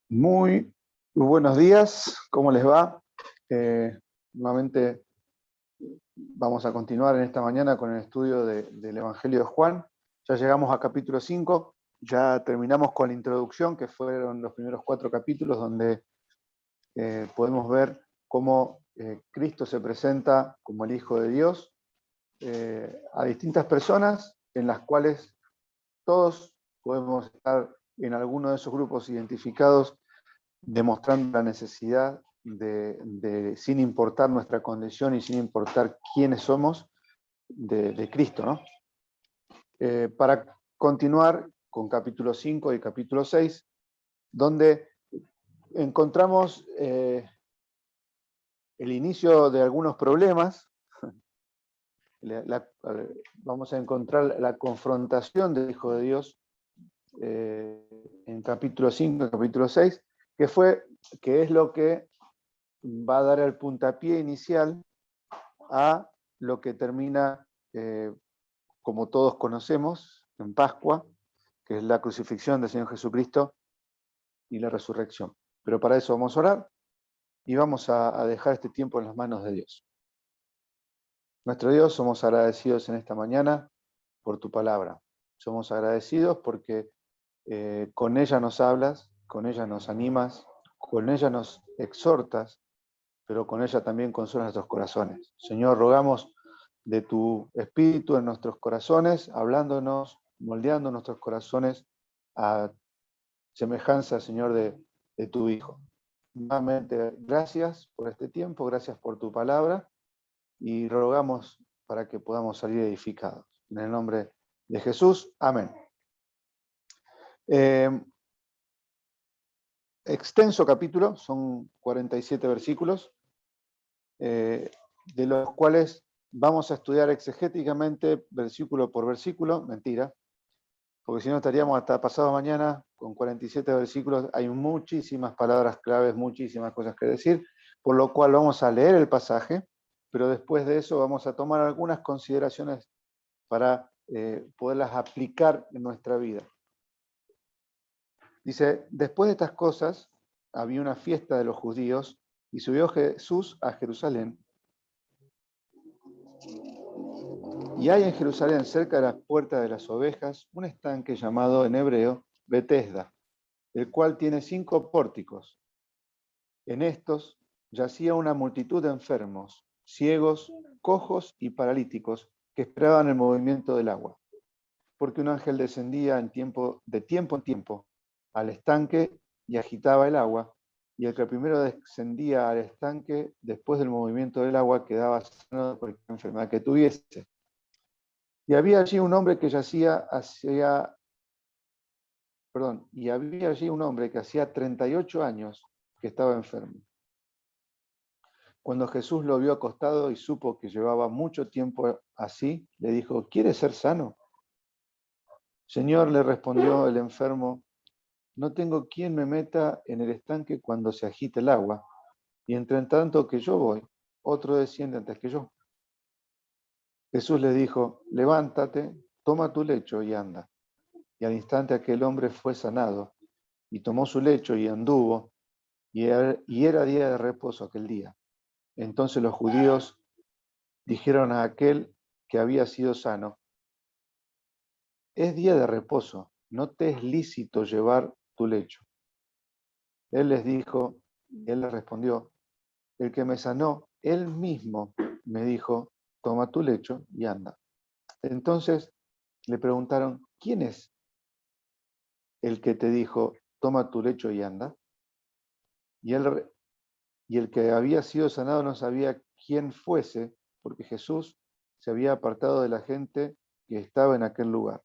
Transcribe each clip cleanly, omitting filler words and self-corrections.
Muy buenos días, ¿cómo les va? Nuevamente vamos a continuar en esta mañana con el estudio del Evangelio de Juan. Ya llegamos a capítulo 5, ya terminamos con la introducción, que fueron los primeros 4 capítulos, donde podemos ver cómo Cristo se presenta como el Hijo de Dios a distintas personas, en las cuales todos podemos estar en alguno de esos grupos identificados, demostrando la necesidad sin importar nuestra condición y sin importar quiénes somos, de Cristo, ¿no? Para continuar con capítulo 5 y capítulo 6, donde encontramos el inicio de algunos problemas. Vamos a encontrar la confrontación del Hijo de Dios en capítulo 5 y capítulo 6, que es lo que va a dar el puntapié inicial a lo que termina, como todos conocemos, en Pascua, que es la crucifixión del Señor Jesucristo y la resurrección. Pero para eso vamos a orar y vamos a dejar este tiempo en las manos de Dios. Nuestro Dios, somos agradecidos en esta mañana por tu palabra. Somos agradecidos porque con ella nos hablas, con ella nos animas, con ella nos exhortas, pero con ella también consuela nuestros corazones. Señor, rogamos de tu Espíritu en nuestros corazones, hablándonos, moldeando nuestros corazones a semejanza, Señor, de tu Hijo. Nuevamente, gracias por este tiempo, gracias por tu palabra, y rogamos para que podamos salir edificados. En el nombre de Jesús, amén. Extenso capítulo, son 47 versículos, de los cuales vamos a estudiar exegéticamente versículo por versículo. Mentira, porque si no estaríamos hasta pasado mañana con 47 versículos. Hay muchísimas palabras claves, muchísimas cosas que decir, por lo cual vamos a leer el pasaje, pero después de eso vamos a tomar algunas consideraciones para poderlas aplicar en nuestra vida. Dice, después de estas cosas, había una fiesta de los judíos y subió Jesús a Jerusalén. Y hay en Jerusalén, cerca de la puerta de las ovejas, un estanque llamado en hebreo Betesda, el cual tiene 5 pórticos. En estos yacía una multitud de enfermos, ciegos, cojos y paralíticos, que esperaban el movimiento del agua. Porque un ángel descendía de tiempo en tiempo al estanque y agitaba el agua, y el que primero descendía al estanque, después del movimiento del agua, quedaba sano de cualquier enfermedad que tuviese. Y había allí un hombre que hacía 38 años que estaba enfermo. Cuando Jesús lo vio acostado y supo que llevaba mucho tiempo así, le dijo, ¿quieres ser sano? Señor, le respondió el enfermo, no tengo quien me meta en el estanque cuando se agite el agua, y entre tanto que yo voy, otro desciende antes que yo. Jesús le dijo, levántate, toma tu lecho y anda. Y al instante aquel hombre fue sanado, y tomó su lecho y anduvo, y era día de reposo aquel día. Entonces los judíos dijeron a aquel que había sido sano, es día de reposo, no te es lícito llevar tu lecho. Él les respondió, el que me sanó, él mismo me dijo, toma tu lecho y anda. Entonces le preguntaron, ¿quién es el que te dijo, toma tu lecho y anda? Y el que había sido sanado no sabía quién fuese, porque Jesús se había apartado de la gente que estaba en aquel lugar.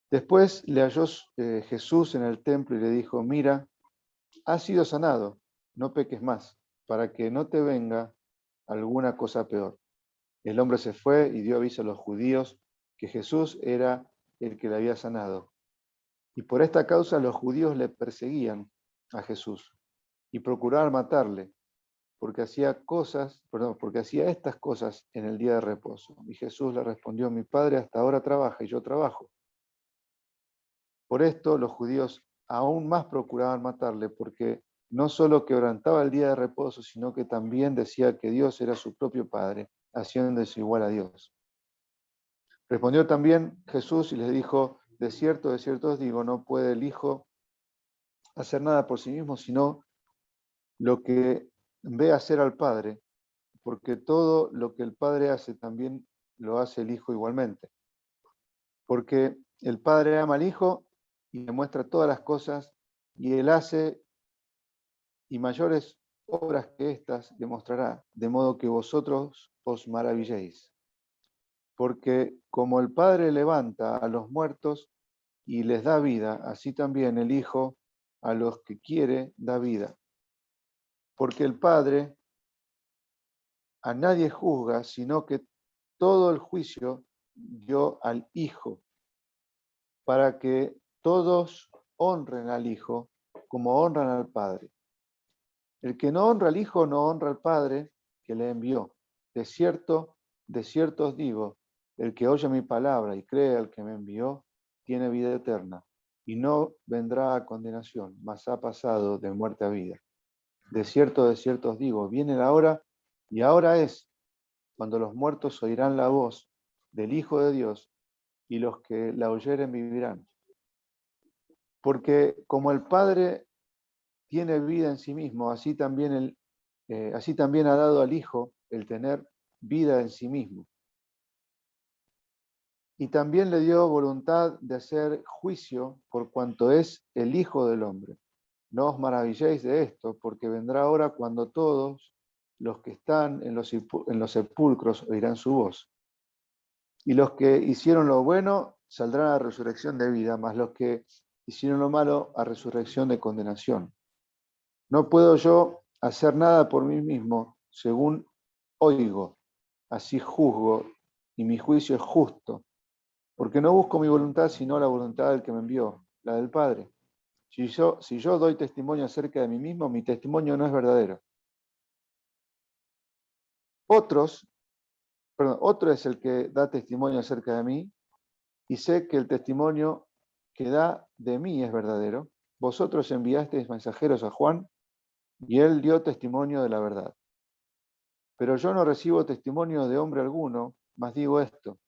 Después le halló Jesús en el templo y le dijo, mira, has sido sanado, no peques más, para que no te venga alguna cosa peor. El hombre se fue y dio aviso a los judíos que Jesús era el que le había sanado. Y por esta causa los judíos le perseguían a Jesús y procuraban matarle, porque hacía estas cosas en el día de reposo. Y Jesús le respondió, mi Padre hasta ahora trabaja y yo trabajo. Por esto los judíos aún más procuraban matarle, porque no solo quebrantaba el día de reposo, sino que también decía que Dios era su propio Padre, haciéndose igual a Dios. Respondió también Jesús y les dijo, de cierto os digo, no puede el Hijo hacer nada por sí mismo, sino lo que ve hacer al Padre, porque todo lo que el Padre hace también lo hace el Hijo igualmente. Porque el Padre ama al Hijo y le muestra todas las cosas, y Él hace y mayores obras que éstas demostrará, de modo que vosotros os maravilléis. Porque como el Padre levanta a los muertos y les da vida, así también el Hijo a los que quiere da vida. Porque el Padre a nadie juzga, sino que todo el juicio dio al Hijo, para que todos honren al Hijo como honran al Padre. El que no honra al Hijo no honra al Padre que le envió. De cierto os digo, el que oye mi palabra y cree al que me envió, tiene vida eterna, y no vendrá a condenación, mas ha pasado de muerte a vida. De cierto os digo, viene la hora, y ahora es, cuando los muertos oirán la voz del Hijo de Dios, y los que la oyeren vivirán. Porque como el Padre tiene vida en sí mismo, así también ha dado al Hijo el tener vida en sí mismo. Y también le dio voluntad de hacer juicio por cuanto es el Hijo del Hombre. No os maravilléis de esto, porque vendrá hora cuando todos los que están en los sepulcros oirán su voz. Y los que hicieron lo bueno saldrán a resurrección de vida, mas los que hicieron lo malo a resurrección de condenación. No puedo yo hacer nada por mí mismo, según oigo, así juzgo, y mi juicio es justo, porque no busco mi voluntad, sino la voluntad del que me envió, la del Padre. Si yo doy testimonio acerca de mí mismo, mi testimonio no es verdadero. Otro es el que da testimonio acerca de mí, y sé que el testimonio que da de mí es verdadero. Vosotros enviasteis mensajeros a Juan, y él dio testimonio de la verdad. Pero yo no recibo testimonio de hombre alguno, mas digo esto,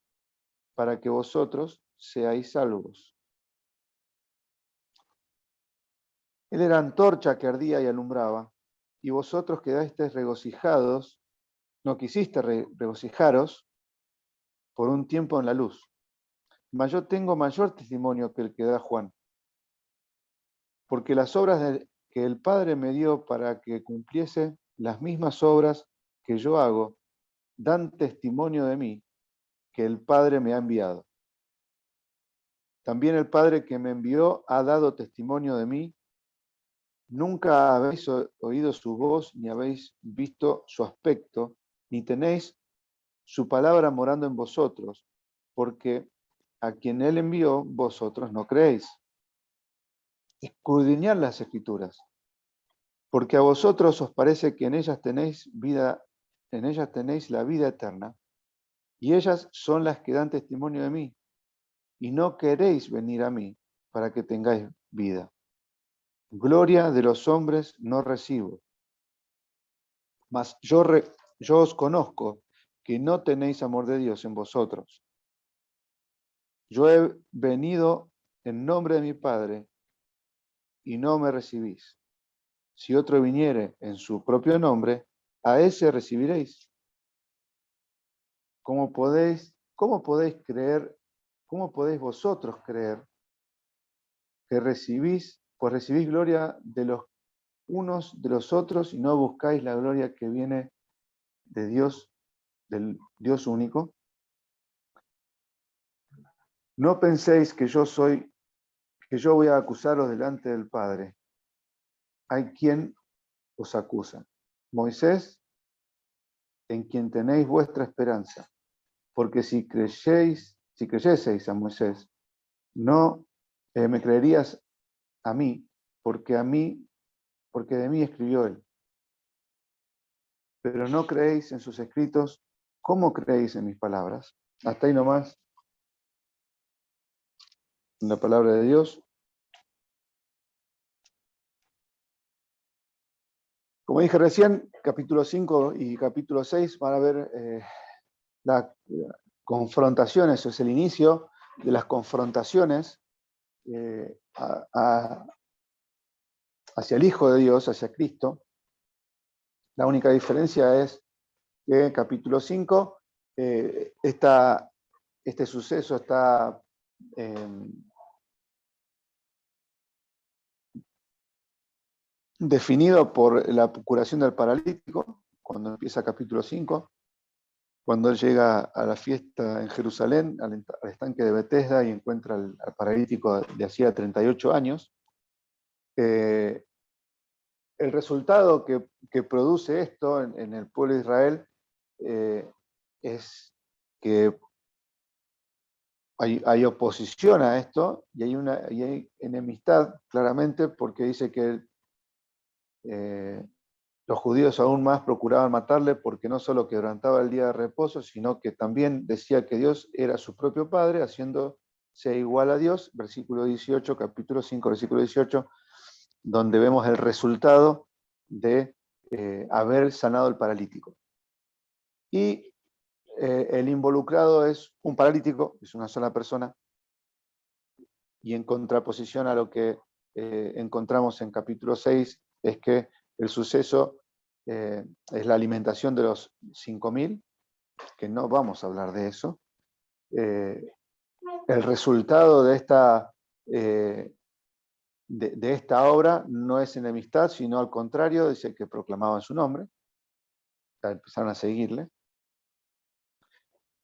para que vosotros seáis salvos. Él era antorcha que ardía y alumbraba, y vosotros quedasteis regocijados, no quisiste regocijaros por un tiempo en la luz. Mas yo tengo mayor testimonio que el que da Juan, porque las obras que el Padre me dio para que cumpliese, las mismas obras que yo hago, dan testimonio de mí, que el Padre me ha enviado. También el Padre que me envió ha dado testimonio de mí. Nunca habéis oído su voz, ni habéis visto su aspecto, ni tenéis su palabra morando en vosotros, porque a quien él envió, vosotros no creéis. Escudriñad las Escrituras, porque a vosotros os parece que en ellas tenéis vida, en ellas tenéis la vida eterna, y ellas son las que dan testimonio de mí, y no queréis venir a mí para que tengáis vida. Gloria de los hombres no recibo, mas yo os conozco que no tenéis amor de Dios en vosotros. Yo he venido en nombre de mi Padre y no me recibís. Si otro viniere en su propio nombre, a ese recibiréis. ¿Cómo podéis creer, cómo podéis vosotros creer que recibís gloria de los unos de los otros y no buscáis la gloria que viene de Dios, del Dios único? No penséis que yo voy a acusaros delante del Padre. Hay quien os acusa. Moisés, en quien tenéis vuestra esperanza. Porque si creyeseis a Moisés, no me creerías a mí, porque de mí escribió él. Pero no creéis en sus escritos, ¿cómo creéis en mis palabras? Hasta ahí nomás, en la palabra de Dios. Como dije recién, capítulo 5 y capítulo 6 van a ver las confrontaciones, es el inicio de las confrontaciones hacia el Hijo de Dios, hacia Cristo. La única diferencia es que en capítulo 5 este suceso está definido por la curación del paralítico, cuando empieza capítulo 5, cuando él llega a la fiesta en Jerusalén, al estanque de Betesda, y encuentra al paralítico de hacía 38 años. El resultado que produce esto en el pueblo de Israel es que hay oposición a esto y hay enemistad, claramente, porque dice que los judíos aún más procuraban matarle porque no solo quebrantaba el día de reposo, sino que también decía que Dios era su propio Padre, haciéndose igual a Dios, versículo 18, capítulo 5, versículo 18, donde vemos el resultado de haber sanado el paralítico. Y el involucrado es un paralítico, es una sola persona, y en contraposición a lo que encontramos en capítulo 6, es que el suceso es la alimentación de los 5.000, que no vamos a hablar de eso. El resultado de esta obra no es enemistad, sino al contrario, dice que proclamaban su nombre, empezaron a seguirle.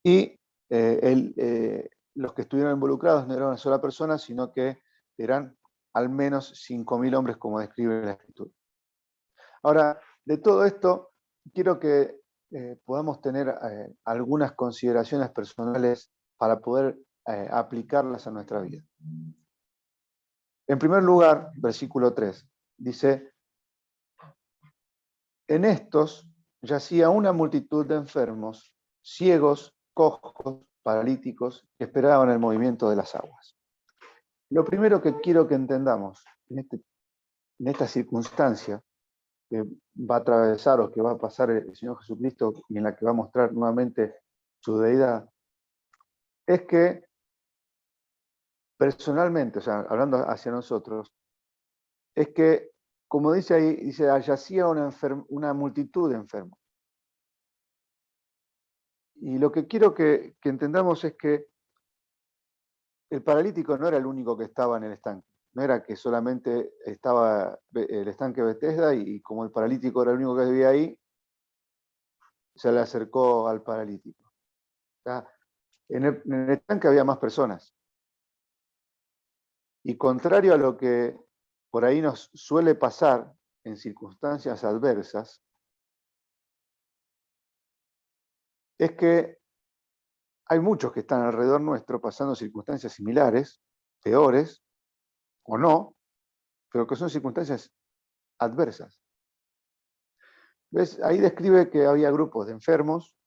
Y los que estuvieron involucrados no eran una sola persona, sino que eran al menos 5.000 hombres, como describe la Escritura. Ahora, de todo esto, quiero que podamos tener algunas consideraciones personales para poder aplicarlas a nuestra vida. En primer lugar, versículo 3, dice: en estos yacía una multitud de enfermos, ciegos, cojos, paralíticos, que esperaban el movimiento de las aguas. Lo primero que quiero que entendamos en esta circunstancia que va a atravesar o que va a pasar el Señor Jesucristo y en la que va a mostrar nuevamente su deidad, es que personalmente, o sea, hablando hacia nosotros, es que, como dice ahí, dice, yacía una multitud de enfermos. Y lo que quiero que entendamos es que el paralítico no era el único que estaba en el estanque. No era que solamente estaba el estanque Betesda y como el paralítico era el único que vivía ahí, se le acercó al paralítico. O sea, en el estanque había más personas. Y contrario a lo que por ahí nos suele pasar en circunstancias adversas, es que hay muchos que están alrededor nuestro pasando circunstancias similares, peores o no, pero que son circunstancias adversas. ¿Ves? Ahí describe que había grupos de enfermos,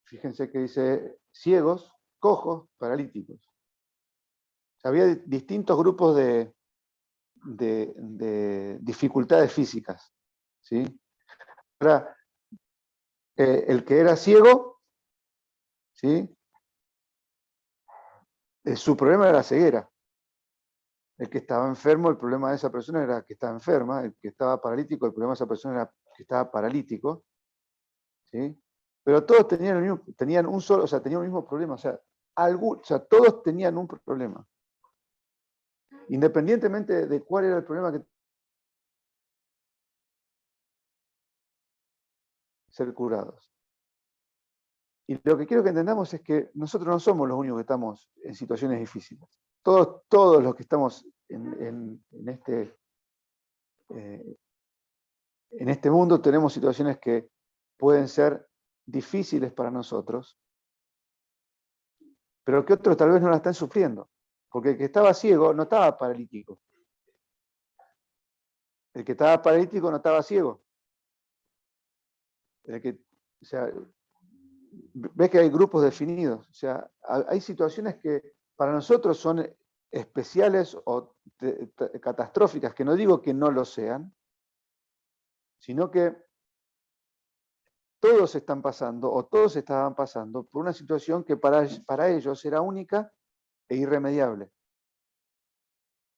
fíjense que dice ciegos, cojos, paralíticos. O sea, había distintos grupos de dificultades físicas, ¿sí? Ahora, el que era ciego, ¿sí? Su problema era la ceguera. El que estaba enfermo, el problema de esa persona era que estaba enferma. El que estaba paralítico, el problema de esa persona era que estaba paralítico, ¿sí? Pero todos tenían un solo, o sea, tenían el mismo problema. O sea, todos tenían un problema. Independientemente de cuál era el problema que ser curados. Y lo que quiero que entendamos es que nosotros no somos los únicos que estamos en situaciones difíciles. Todos los que estamos en este mundo tenemos situaciones que pueden ser difíciles para nosotros, pero que otros tal vez no la están sufriendo. Porque el que estaba ciego no estaba paralítico. El que estaba paralítico no estaba ciego. O sea, ves que hay grupos definidos. O sea, hay situaciones que para nosotros son especiales o catastróficas, que no digo que no lo sean, sino que todos están pasando, o todos estaban pasando, por una situación que para ellos era única e irremediable,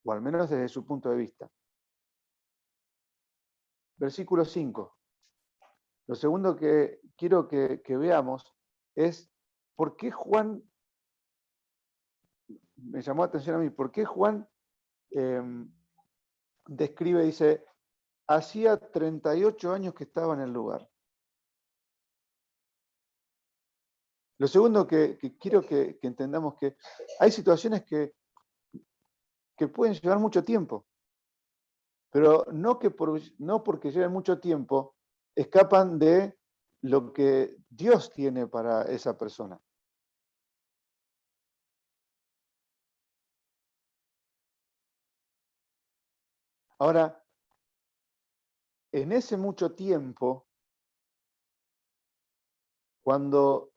o al menos desde su punto de vista. Versículo 5. Lo segundo que quiero que veamos es por qué Juan, me llamó la atención a mí, por qué Juan describe, dice, hacía 38 años que estaba en el lugar. Lo segundo que quiero que entendamos que hay situaciones que pueden llevar mucho tiempo, pero no porque lleven mucho tiempo escapan de lo que Dios tiene para esa persona. Ahora, en ese mucho tiempo, cuando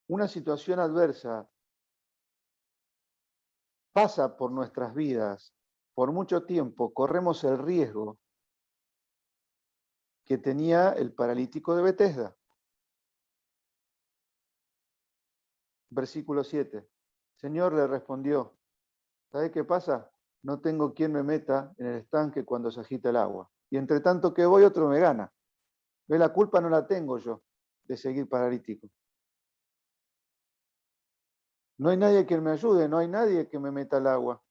una situación adversa pasa por nuestras vidas por mucho tiempo, corremos el riesgo que tenía el paralítico de Betesda. Versículo 7. Señor le respondió, ¿sabe qué pasa? No tengo quien me meta en el estanque cuando se agita el agua. Y entre tanto que voy, otro me gana. ¿Ve? La culpa no la tengo yo de seguir paralítico. No hay nadie que me ayude, no hay nadie que me meta al agua.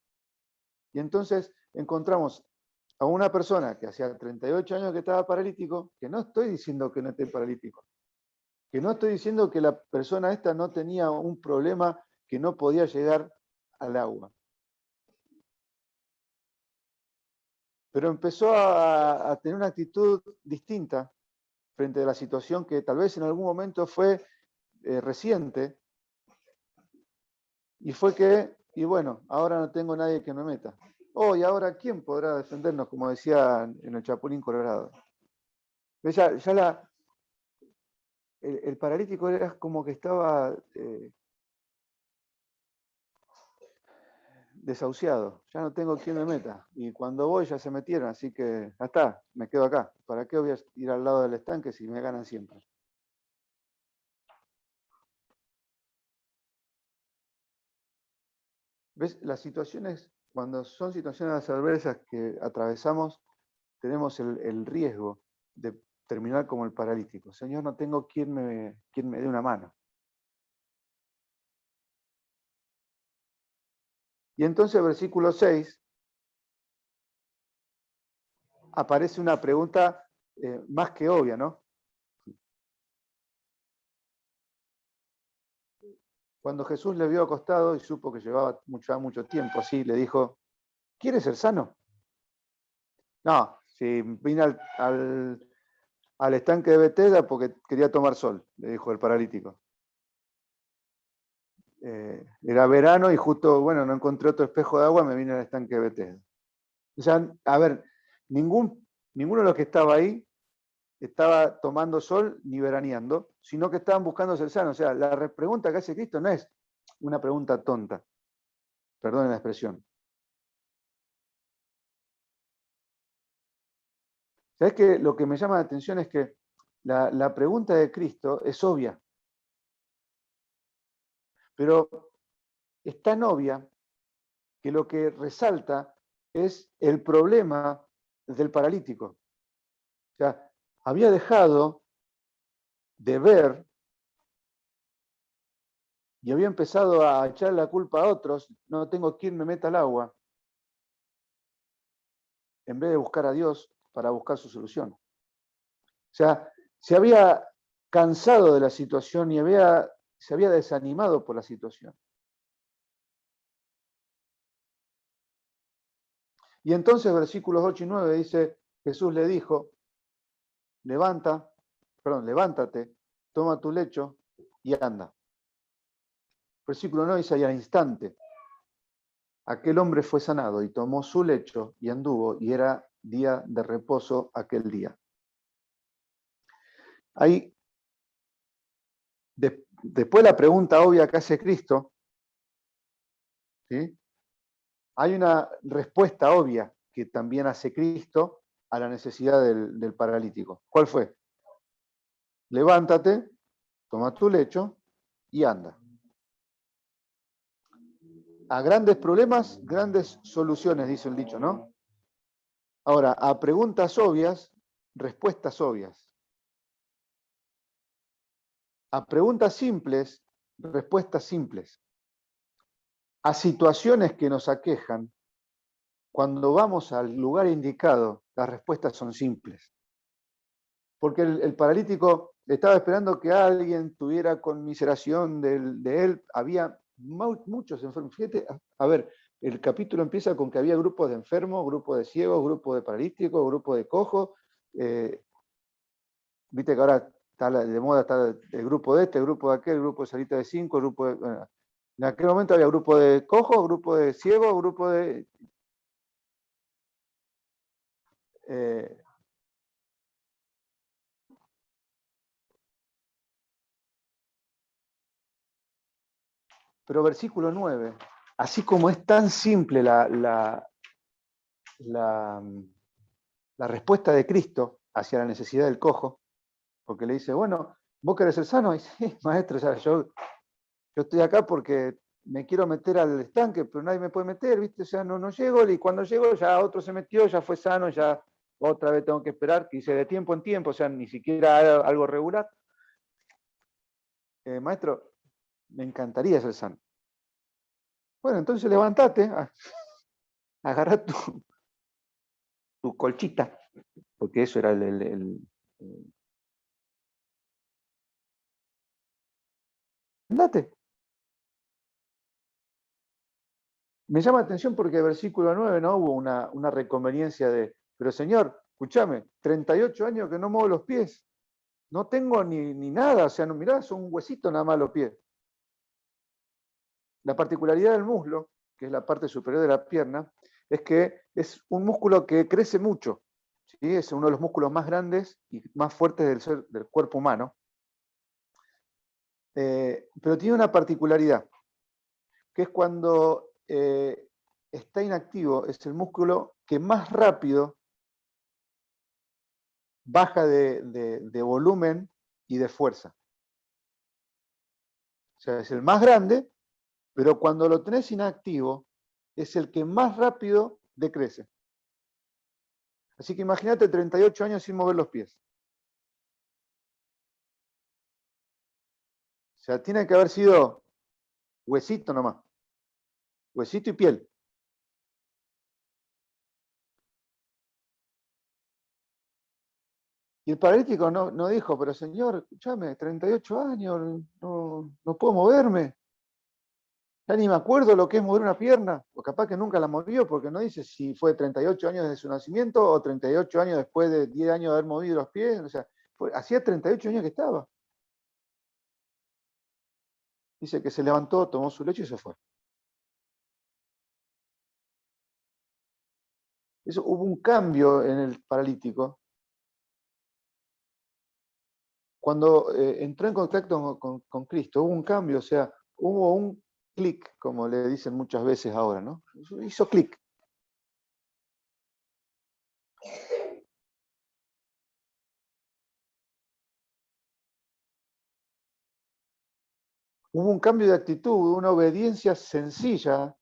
Y entonces encontramos a una persona que hacía 38 años que estaba paralítico, que no estoy diciendo que no esté paralítico, que no estoy diciendo que la persona esta no tenía un problema que no podía llegar al agua. Pero empezó a tener una actitud distinta frente a la situación que tal vez en algún momento fue reciente, y fue que, y bueno, ahora no tengo nadie que me meta. Oh, y ahora, ¿quién podrá defendernos? Como decía en el Chapulín Colorado. Ya el paralítico era como que estaba desahuciado, ya no tengo quien me meta. Y cuando voy ya se metieron, así que ya está, me quedo acá. ¿Para qué voy a ir al lado del estanque si me ganan siempre? ¿Ves? Las situaciones, cuando son situaciones adversas que atravesamos, tenemos el riesgo de terminar como el paralítico. Señor, no tengo quien me dé una mano. Y entonces, versículo 6, aparece una pregunta más que obvia, ¿no? Cuando Jesús le vio acostado y supo que llevaba mucho tiempo así, le dijo, ¿quieres ser sano? No, si vine al estanque de Betesda porque quería tomar sol, le dijo el paralítico. Era verano y justo, bueno, no encontré otro espejo de agua, me vine al estanque de Betesda. O sea, a ver, ninguno de los que estaba ahí estaba tomando sol ni veraneando, sino que estaban buscando ser sanos. O sea, la pregunta que hace Cristo no es una pregunta tonta, perdón la expresión. ¿Sabes qué? Lo que me llama la atención es que la pregunta de Cristo es obvia, pero es tan obvia que lo que resalta es el problema del paralítico. O sea, había dejado de ver y había empezado a echar la culpa a otros, no tengo quien me meta al agua, en vez de buscar a Dios para buscar su solución. O sea, se había cansado de la situación y se había desanimado por la situación. Y entonces, versículos 8 y 9 dice, Jesús le dijo, levántate, toma tu lecho y anda. Versículo 9 dice, y al instante, aquel hombre fue sanado y tomó su lecho y anduvo, y era día de reposo aquel día. Ahí, después la pregunta obvia que hace Cristo, ¿sí? Hay una respuesta obvia que también hace Cristo, a la necesidad del paralítico. ¿Cuál fue? Levántate, toma tu lecho y anda. A grandes problemas, grandes soluciones, dice el dicho, ¿no? Ahora, a preguntas obvias, respuestas obvias. A preguntas simples, respuestas simples. A situaciones que nos aquejan, cuando vamos al lugar indicado, las respuestas son simples. Porque el paralítico estaba esperando que alguien tuviera conmiseración de él. Había muchos enfermos. Fíjate, a ver, el capítulo empieza con que había grupos de enfermos, grupos de ciegos, grupos de paralíticos, grupos de cojos. Viste que ahora está de moda está el grupo de este, el grupo de aquel, el grupo de salita de 5, el grupo de... Bueno, en aquel momento había grupo de cojos, grupo de ciegos, grupo de... pero versículo 9, así como es tan simple la respuesta de Cristo hacia la necesidad del cojo, porque le dice, bueno, ¿vos querés ser sano? Y sí, maestro, o sea, yo estoy acá porque me quiero meter al estanque, pero nadie me puede meter, ¿viste? O sea, no llego, y cuando llego ya otro se metió, ya fue sano, ya otra vez tengo que esperar, que hice de tiempo en tiempo, o sea, ni siquiera algo regular. Maestro, me encantaría ser sano. Bueno, entonces levantate, agarra tu colchita, porque eso era andate. Me llama la atención porque el versículo 9 no hubo una reconveniencia de, pero Señor, escúchame, 38 años que no muevo los pies, no tengo ni nada, o sea, no, mirá, son un huesito nada más los pies. La particularidad del muslo, que es la parte superior de la pierna, es que es un músculo que crece mucho, ¿sí? Es uno de los músculos más grandes y más fuertes del cuerpo humano, pero tiene una particularidad, que es cuando está inactivo, es el músculo que más rápido baja de volumen y de fuerza. O sea, es el más grande, pero cuando lo tenés inactivo, es el que más rápido decrece. Así que imagínate 38 años sin mover los pies. O sea, tiene que haber sido huesito nomás. Huesito y piel. Y el paralítico no dijo, pero señor, escúchame, 38 años, no puedo moverme. Ya ni me acuerdo lo que es mover una pierna, o capaz que nunca la movió, porque no dice si fue 38 años desde su nacimiento o 38 años después de 10 años de haber movido los pies. O sea, hacía 38 años que estaba. Dice que se levantó, tomó su lecho y se fue. Eso, hubo un cambio en el paralítico. Cuando entró en contacto con Cristo, hubo un cambio, o sea, hubo un clic, como le dicen muchas veces ahora, ¿no? Hizo clic. Hubo un cambio de actitud, una obediencia sencilla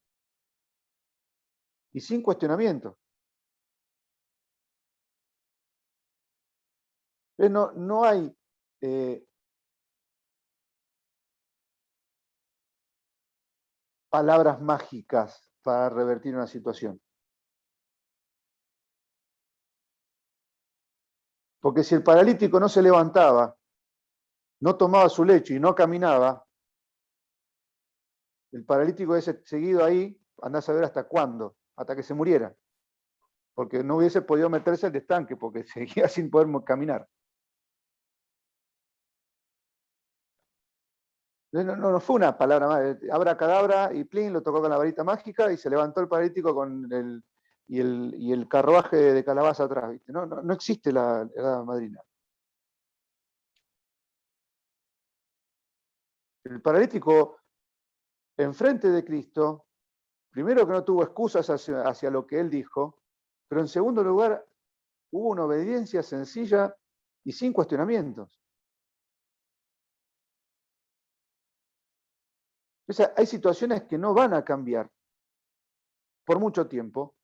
y sin cuestionamiento. No hay palabras mágicas para revertir una situación. Porque si el paralítico no se levantaba, no tomaba su lecho y no caminaba, el paralítico ese seguido ahí, andás a ver hasta cuándo, hasta que se muriera. Porque no hubiese podido meterse al estanque, porque seguía sin poder caminar. No fue una palabra más. Abracadabra y plin, lo tocó con la varita mágica y se levantó el paralítico con el carruaje de calabaza atrás. ¿Viste? No existe la hada madrina. El paralítico enfrente de Cristo, primero que no tuvo excusas hacia lo que él dijo, pero en segundo lugar hubo una obediencia sencilla y sin cuestionamientos. O sea, hay situaciones que no van a cambiar por mucho tiempo,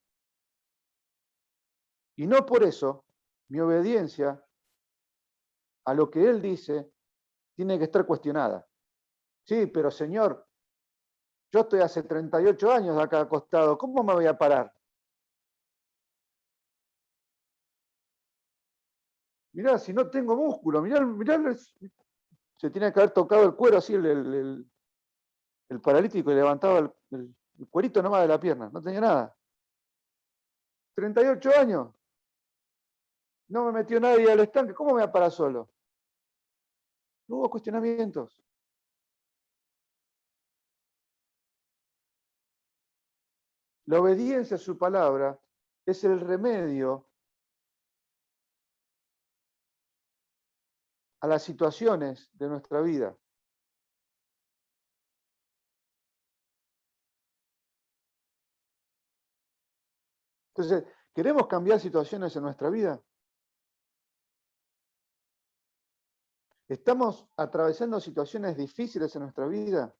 y no por eso mi obediencia a lo que Él dice tiene que estar cuestionada. Sí, pero Señor, yo estoy hace 38 años acá acostado, ¿cómo me voy a parar? Mirá, si no tengo músculo, mirá, se tiene que haber tocado el cuero así el paralítico y levantaba el cuerito nomás de la pierna, no tenía nada. 38 años, no me metió nadie al estanque, ¿cómo me voy a parar solo? No hubo cuestionamientos. La obediencia a su palabra es el remedio a las situaciones de nuestra vida. Entonces, ¿queremos cambiar situaciones en nuestra vida? ¿Estamos atravesando situaciones difíciles en nuestra vida?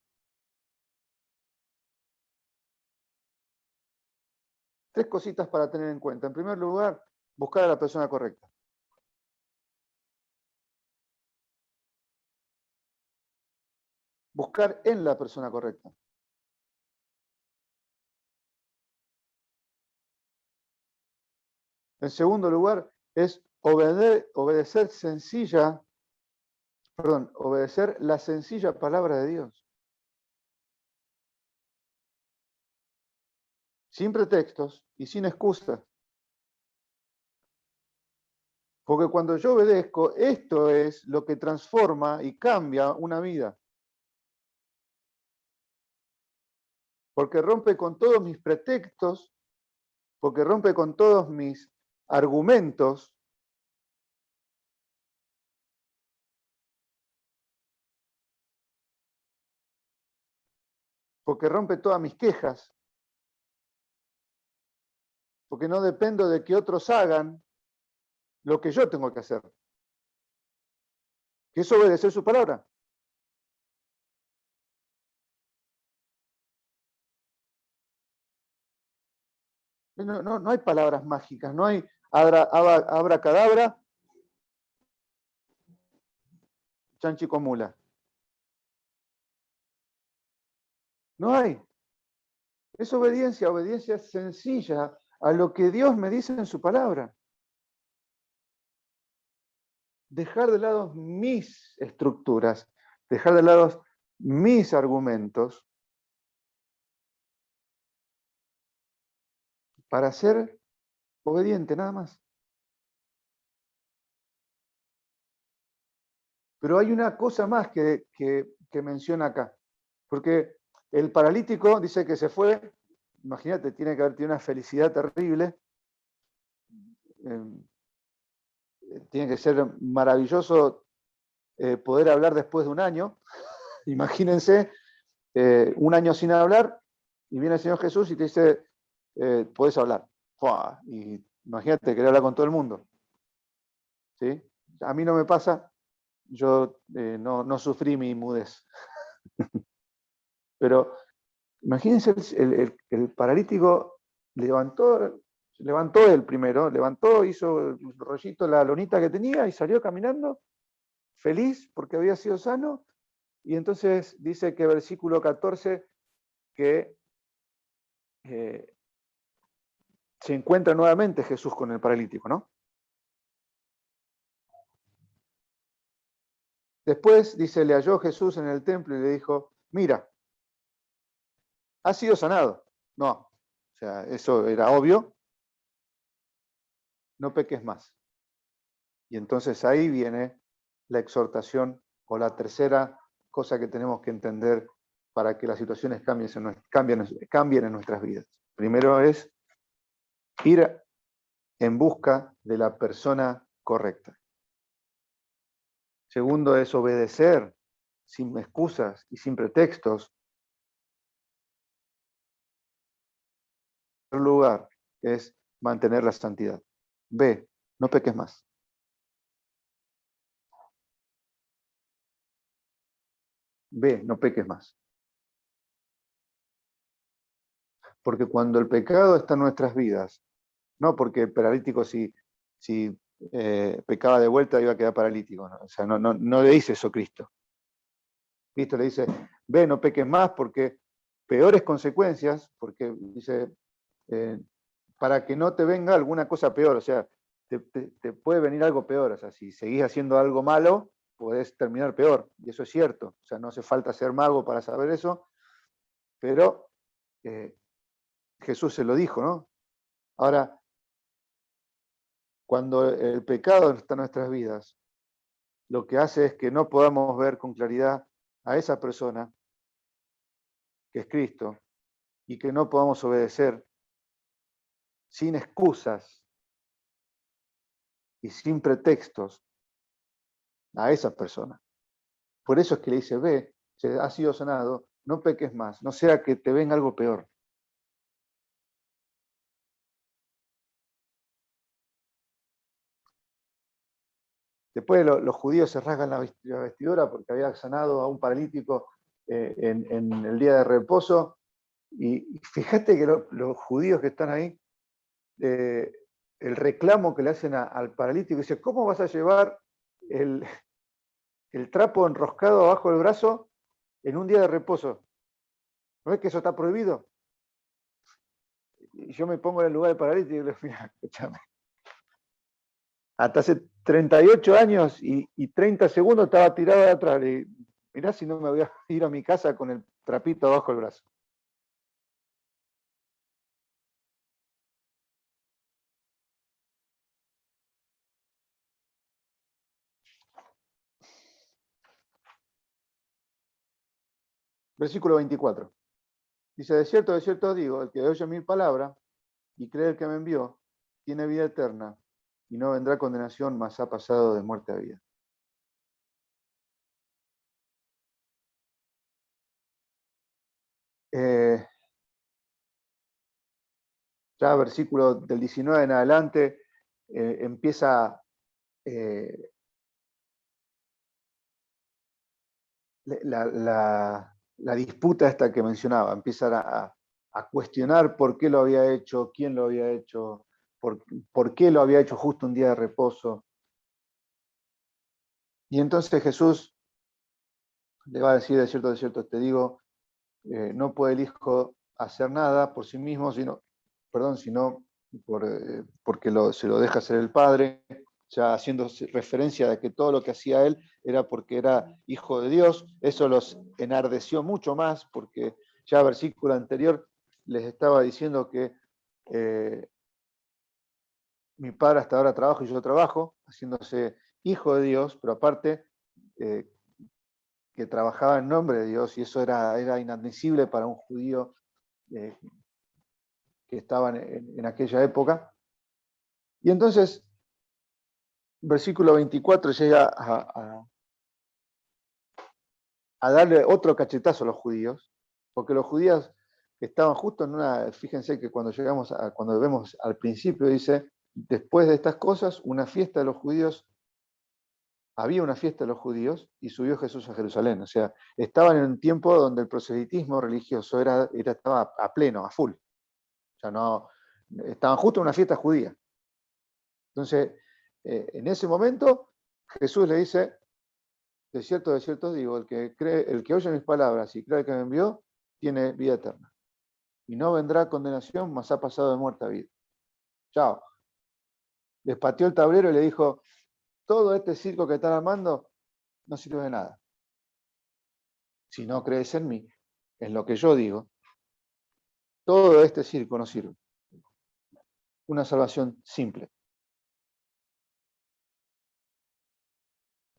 Tres cositas para tener en cuenta. En primer lugar, buscar a la persona correcta. Buscar en la persona correcta. En segundo lugar, es obedecer la sencilla palabra de Dios. Sin pretextos y sin excusas. Porque cuando yo obedezco, esto es lo que transforma y cambia una vida. Porque rompe con todos mis pretextos, porque rompe con todos mis argumentos, porque rompe todas mis quejas, porque no dependo de que otros hagan lo que yo tengo que hacer, que es obedecer su palabra. No hay palabras mágicas, no hay abracadabra, chanchi con mula. No hay. Es obediencia sencilla a lo que Dios me dice en su palabra. Dejar de lado mis estructuras, dejar de lado mis argumentos para ser obediente, nada más. Pero hay una cosa más que menciona acá, porque el paralítico dice que se fue, imagínate, tiene que haber tenido una felicidad terrible, tiene que ser maravilloso poder hablar después de un año, imagínense, un año sin hablar, y viene el Señor Jesús y te dice, podés hablar. ¡Fua! Y imagínate, querer hablar con todo el mundo. ¿Sí? A mí no me pasa, yo no sufrí mi mudez. Pero imagínense, el paralítico levantó el primero, hizo el rollito, la lonita que tenía y salió caminando, feliz porque había sido sano. Y entonces dice que versículo 14, que se encuentra nuevamente Jesús con el paralítico, ¿no? Después, dice, le halló Jesús en el templo y le dijo, mira, has sido sanado. No, o sea, eso era obvio, no peques más. Y entonces ahí viene la exhortación o la tercera cosa que tenemos que entender para que las situaciones cambien en nuestras vidas. Primero es ir en busca de la persona correcta. Segundo es obedecer sin excusas y sin pretextos. En tercer lugar es mantener la santidad. B, no peques más. Ve, no peques más. Porque cuando el pecado está en nuestras vidas, no porque el paralítico si pecaba de vuelta iba a quedar paralítico, ¿no? O sea, no le dice eso Cristo. Cristo le dice, ve, no peques más porque peores consecuencias, porque dice, para que no te venga alguna cosa peor, o sea, te puede venir algo peor, o sea, si seguís haciendo algo malo, podés terminar peor, y eso es cierto, o sea, no hace falta ser mago para saber eso, pero Jesús se lo dijo, ¿no? Ahora, cuando el pecado está en nuestras vidas, lo que hace es que no podamos ver con claridad a esa persona, que es Cristo, y que no podamos obedecer sin excusas y sin pretextos a esa persona. Por eso es que le dice, ve, se ha sido sanado, no peques más, no sea que te venga algo peor. Después los judíos se rasgan la vestidura porque había sanado a un paralítico en el día de reposo. Y fíjate que los judíos que están ahí, eh, el reclamo que le hacen al paralítico, dice, ¿cómo vas a llevar el, el trapo enroscado abajo del brazo en un día de reposo? ¿No ves que eso está prohibido? Y yo me pongo en el lugar del paralítico y le digo, mira, escúchame. Hasta hace 38 años y 30 segundos estaba tirado de atrás. Y mirá si no me voy a ir a mi casa con el trapito abajo del brazo. Versículo 24. Dice, de cierto os digo, el que oye mi palabra y cree el que me envió, tiene vida eterna y no vendrá condenación, mas ha pasado de muerte a vida. Eh, ya versículo del 19 en adelante empieza la disputa esta que mencionaba, empiezan a cuestionar por qué lo había hecho, quién lo había hecho, por qué lo había hecho justo un día de reposo. Y entonces Jesús le va a decir, de cierto, te digo, no puede el Hijo hacer nada por sí mismo, sino porque se lo deja hacer el Padre, ya haciendo referencia de que todo lo que hacía él era porque era hijo de Dios. Eso los enardeció mucho más, porque ya versículo anterior les estaba diciendo que eh, mi Padre hasta ahora trabaja y yo trabajo, haciéndose hijo de Dios, pero aparte eh, que trabajaba en nombre de Dios, y eso era inadmisible para un judío eh, que estaban en aquella época. Y entonces, versículo 24 llega a darle otro cachetazo a los judíos, porque los judíos estaban justo en una, fíjense que cuando vemos al principio dice, después de estas cosas, había una fiesta de los judíos y subió Jesús a Jerusalén. O sea, estaban en un tiempo donde el proselitismo religioso estaba a pleno, a full. O sea, no, estaban justo en una fiesta judía. Entonces, en ese momento, Jesús le dice, de cierto digo, el que oye mis palabras y cree que me envió, tiene vida eterna. Y no vendrá condenación, mas ha pasado de muerte a vida. Chao. Les pateó el tablero y le dijo, todo este circo que están armando no sirve de nada. Si no crees en mí, en lo que yo digo, todo este circo no sirve. Una salvación simple.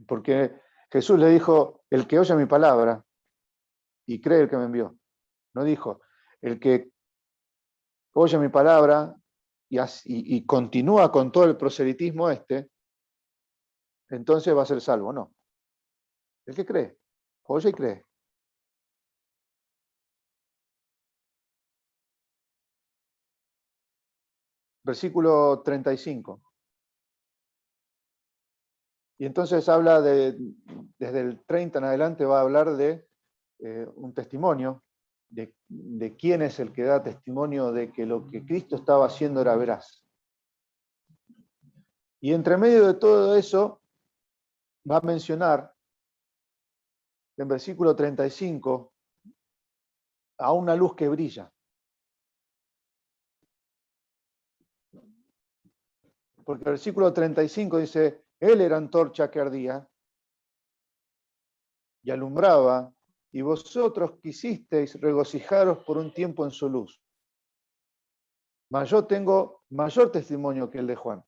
Porque Jesús le dijo, el que oye mi palabra y cree el que me envió. No dijo, el que oye mi palabra y continúa con todo el proselitismo entonces va a ser salvo. No. El que cree, oye y cree. Versículo 35. Y entonces habla desde el 30 en adelante va a hablar de un testimonio, de quién es el que da testimonio de que lo que Cristo estaba haciendo era veraz. Y entre medio de todo eso va a mencionar en versículo 35 a una luz que brilla. Porque el versículo 35 dice, Él era antorcha que ardía y alumbraba, y vosotros quisisteis regocijaros por un tiempo en su luz. Mas yo tengo mayor testimonio que el de Juan.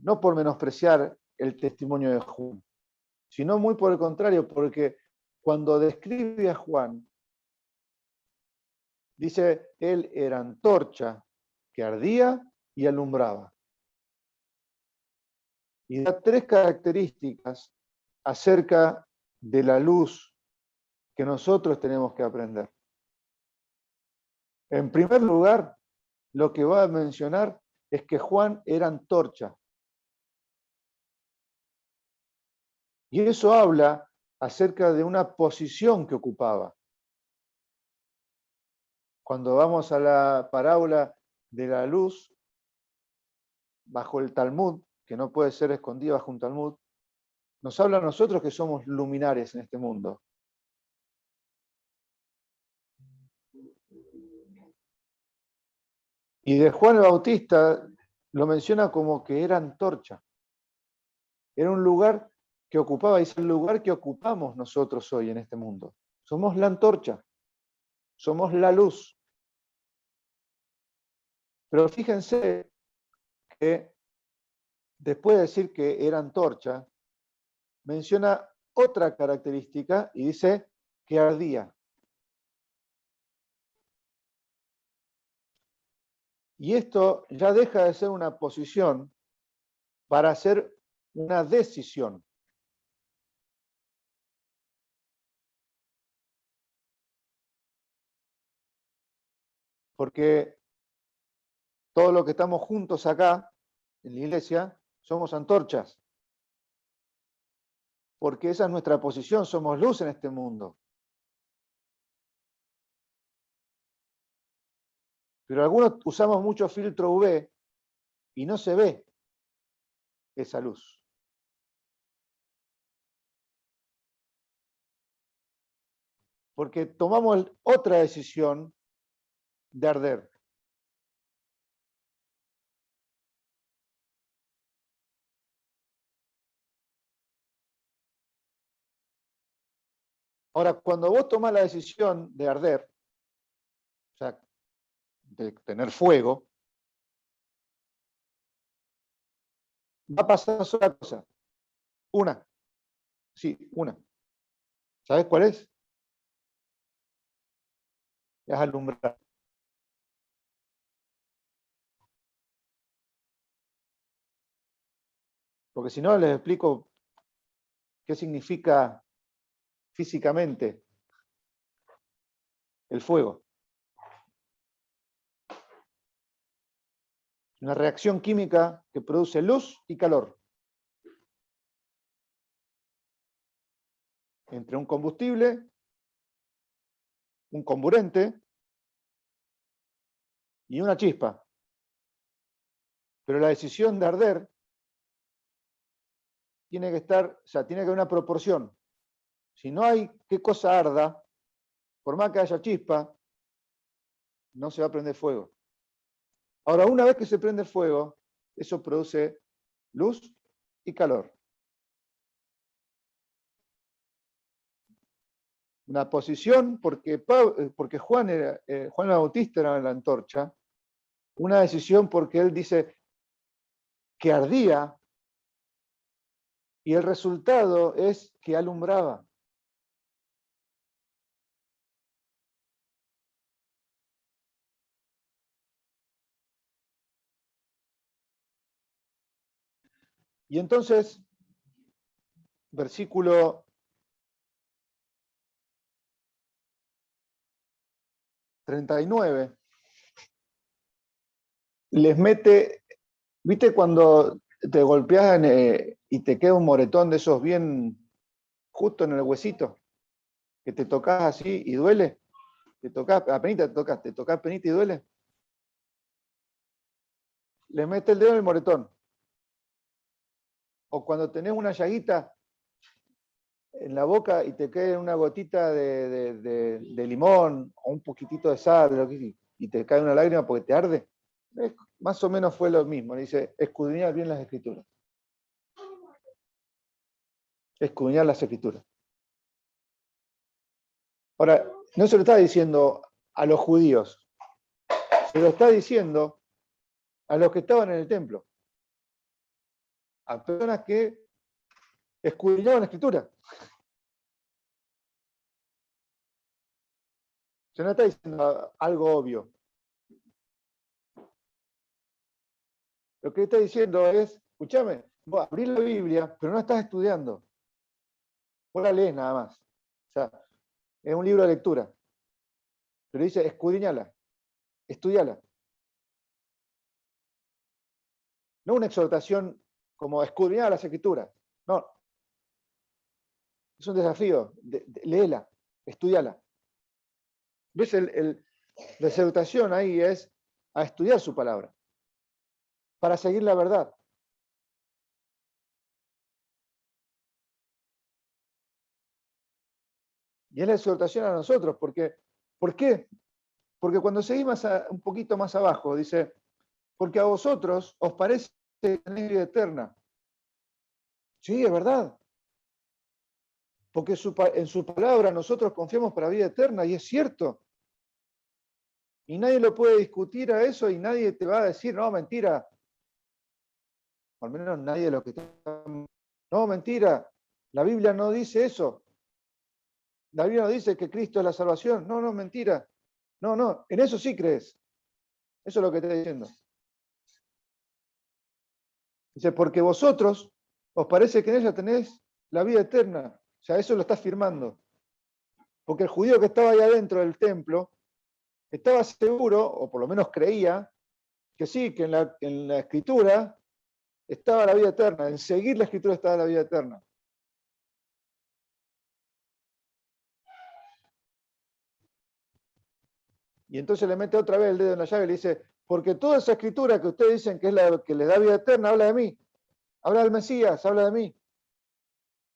No por menospreciar el testimonio de Juan, sino muy por el contrario, porque cuando describe a Juan, dice, él era antorcha que ardía y alumbraba. Y da tres características acerca de la luz que nosotros tenemos que aprender. En primer lugar, lo que va a mencionar es que Juan era antorcha. Y eso habla acerca de una posición que ocupaba. Cuando vamos a la parábola de la luz bajo el Talmud, que no puede ser escondida bajo un Talmud, nos habla a nosotros que somos luminares en este mundo. Y de Juan el Bautista lo menciona como que era antorcha. Era un lugar que ocupaba, y es el lugar que ocupamos nosotros hoy en este mundo. Somos la antorcha, somos la luz. Pero fíjense que después de decir que era antorcha, menciona otra característica y dice que ardía. Y esto ya deja de ser una posición para ser una decisión. Porque todos los que estamos juntos acá, en la iglesia, somos antorchas. Porque esa es nuestra posición, somos luz en este mundo. Pero algunos usamos mucho filtro UV y no se ve esa luz. Porque tomamos otra decisión de arder. Ahora, cuando vos tomás la decisión de arder, o sea, de tener fuego, va a pasar sola cosa. Una. Sí, una. ¿Sabes cuál es? Es alumbrar. Porque si no, les explico qué significa físicamente el fuego. Una reacción química que produce luz y calor. Entre un combustible, un comburente y una chispa. Pero la decisión de arder tiene que estar, o sea, tiene que haber una proporción. Si no hay qué cosa arda, por más que haya chispa, no se va a prender fuego. Ahora, una vez que se prende fuego, eso produce luz y calor. Una posición, porque Juan el Bautista era la antorcha, una decisión porque él dice que ardía y el resultado es que alumbraba. Y entonces, versículo 39, les mete, ¿viste cuando te golpeas y te queda un moretón de esos bien justo en el huesito, que te tocas así y duele, te tocas, apenita te tocas penita y duele, le metes el dedo en el moretón. O cuando tenés una llaguita en la boca y te queda una gotita de limón o un poquitito de sal y te cae una lágrima porque te arde. Más o menos fue lo mismo. Dice, escudriñar bien las escrituras. Escudriñar las escrituras. Ahora, no se lo está diciendo a los judíos, se lo está diciendo a los que estaban en el templo, a personas que escudriñaban la escritura. Se no está diciendo algo obvio. Lo que está diciendo es, escúchame, vos abrís la Biblia, pero no estás estudiando. Vos la lees nada más. O sea, es un libro de lectura. Pero dice, escudriñala, estudiala. No una exhortación como escudriñar las escrituras. No. Es un desafío. Léela, estudiala. ¿Ves? La exhortación ahí es a estudiar su palabra. Para seguir la verdad. Y es la exhortación a nosotros. ¿Por qué? Porque cuando seguimos un poquito más abajo, dice, porque a vosotros os parece tener vida eterna. Sí, es verdad. Porque en su palabra nosotros confiamos para vida eterna, y es cierto. Y nadie lo puede discutir a eso, y nadie te va a decir, no, mentira. Al menos nadie de los que están. No, mentira. La Biblia no dice eso. La Biblia no dice que Cristo es la salvación. No, no, mentira. No, no, en eso sí crees. Eso es lo que te estoy diciendo. Dice, porque vosotros os parece que en ella tenéis la vida eterna. O sea, eso lo está afirmando. Porque el judío que estaba ahí adentro del templo estaba seguro, o por lo menos creía, que sí, que en la escritura estaba la vida eterna, en seguir la escritura estaba la vida eterna. Y entonces le mete otra vez el dedo en la llaga y le dice, porque toda esa escritura que ustedes dicen que es la que les da vida eterna, habla de mí, habla del Mesías, habla de mí.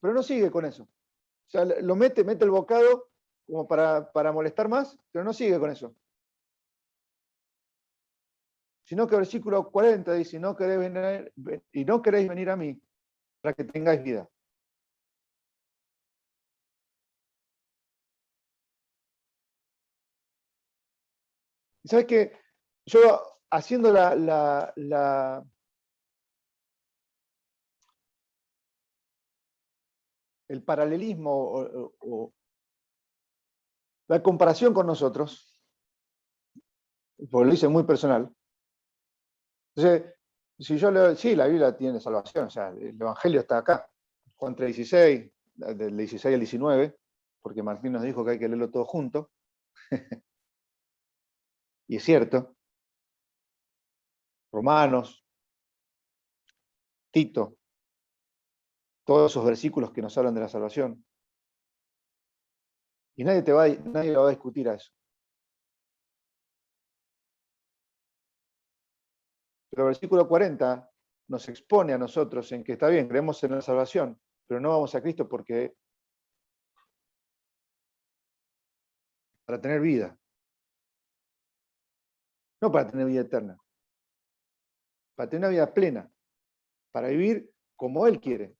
Pero no sigue con eso. O sea, lo mete el bocado como para molestar más, pero no sigue con eso. Sino que el versículo 40 dice, no queréis venir, y no queréis venir a mí para que tengáis vida. Y sabes que yo haciendo el paralelismo o la comparación con nosotros, porque lo hice muy personal. Entonces, si yo leo, sí, la Biblia tiene salvación, o sea, el Evangelio está acá, Juan 3:16, del 16 al 19, porque Martín nos dijo que hay que leerlo todo junto, y es cierto, Romanos, Tito, todos esos versículos que nos hablan de la salvación, y nadie va a discutir a eso. Pero el versículo 40 nos expone a nosotros en que está bien, creemos en la salvación, pero no vamos a Cristo porque para tener vida, no para tener vida eterna, para tener una vida plena, para vivir como Él quiere.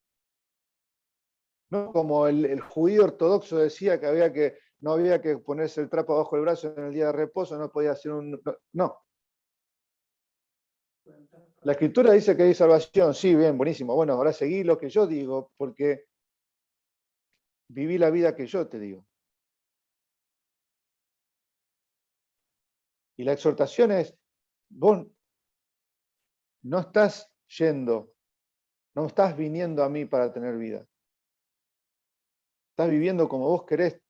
No como el judío ortodoxo decía que no había que ponerse el trapo bajo el brazo en el día de reposo, no podía hacer un... No. La escritura dice que hay salvación, sí, bien, buenísimo. Bueno, ahora seguí lo que yo digo, porque viví la vida que yo te digo. Y la exhortación es, vos no estás yendo, no estás viniendo a mí para tener vida. Estás viviendo como vos querés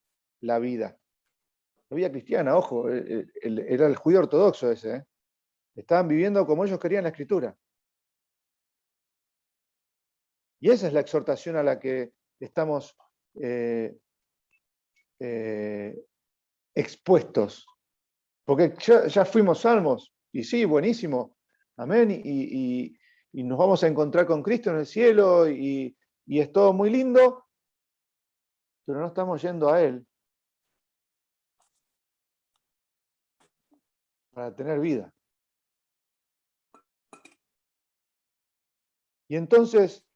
la vida. La vida cristiana, ojo, era el judío ortodoxo ese. Estaban viviendo como ellos querían la escritura. Y esa es la exhortación a la que estamos expuestos. Porque ya fuimos salvos, y sí, buenísimo, amén, y nos vamos a encontrar con Cristo en el cielo, y es todo muy lindo, pero no estamos yendo a Él para tener vida. Y entonces,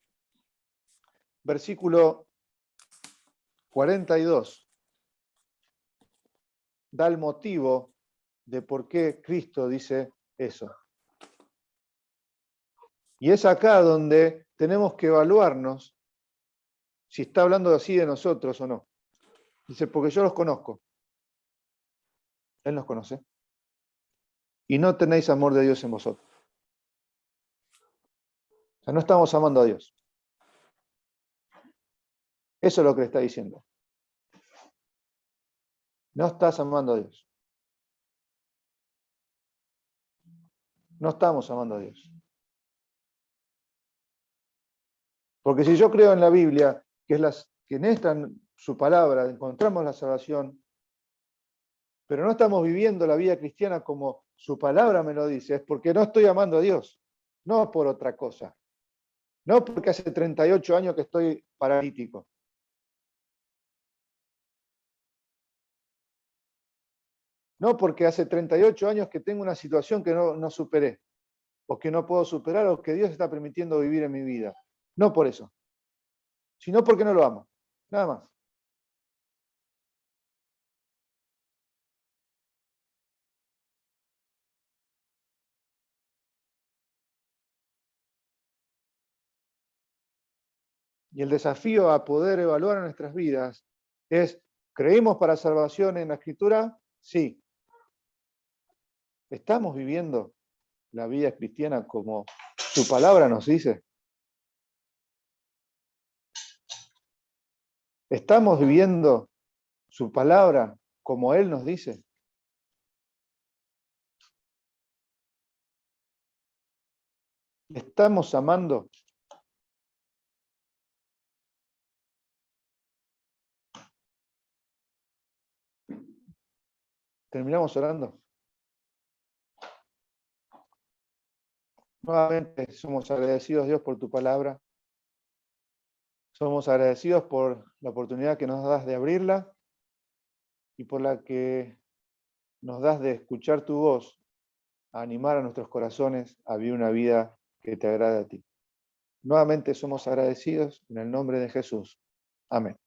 versículo 42 da el motivo de por qué Cristo dice eso. Y es acá donde tenemos que evaluarnos si está hablando así de nosotros o no. Dice, porque yo los conozco. Él nos conoce. Y no tenéis amor de Dios en vosotros. O sea, no estamos amando a Dios. Eso es lo que le está diciendo. No estás amando a Dios. No estamos amando a Dios. Porque si yo creo en la Biblia, que en esta, su palabra, encontramos la salvación, pero no estamos viviendo la vida cristiana como su palabra me lo dice, es porque no estoy amando a Dios, no por otra cosa. No porque hace 38 años que estoy paralítico. No porque hace 38 años que tengo una situación que no superé, o que no puedo superar, o que Dios está permitiendo vivir en mi vida. No por eso, sino porque no lo amo. Nada más. Y el desafío a poder evaluar nuestras vidas es, ¿creímos para salvación en la Escritura? Sí. ¿Estamos viviendo la vida cristiana como su palabra nos dice? ¿Estamos viviendo su palabra como Él nos dice? ¿Estamos amando? ¿Terminamos orando? Nuevamente somos agradecidos, Dios, por tu palabra. Somos agradecidos por la oportunidad que nos das de abrirla y por la que nos das de escuchar tu voz, a animar a nuestros corazones a vivir una vida que te agrade a ti. Nuevamente somos agradecidos en el nombre de Jesús. Amén.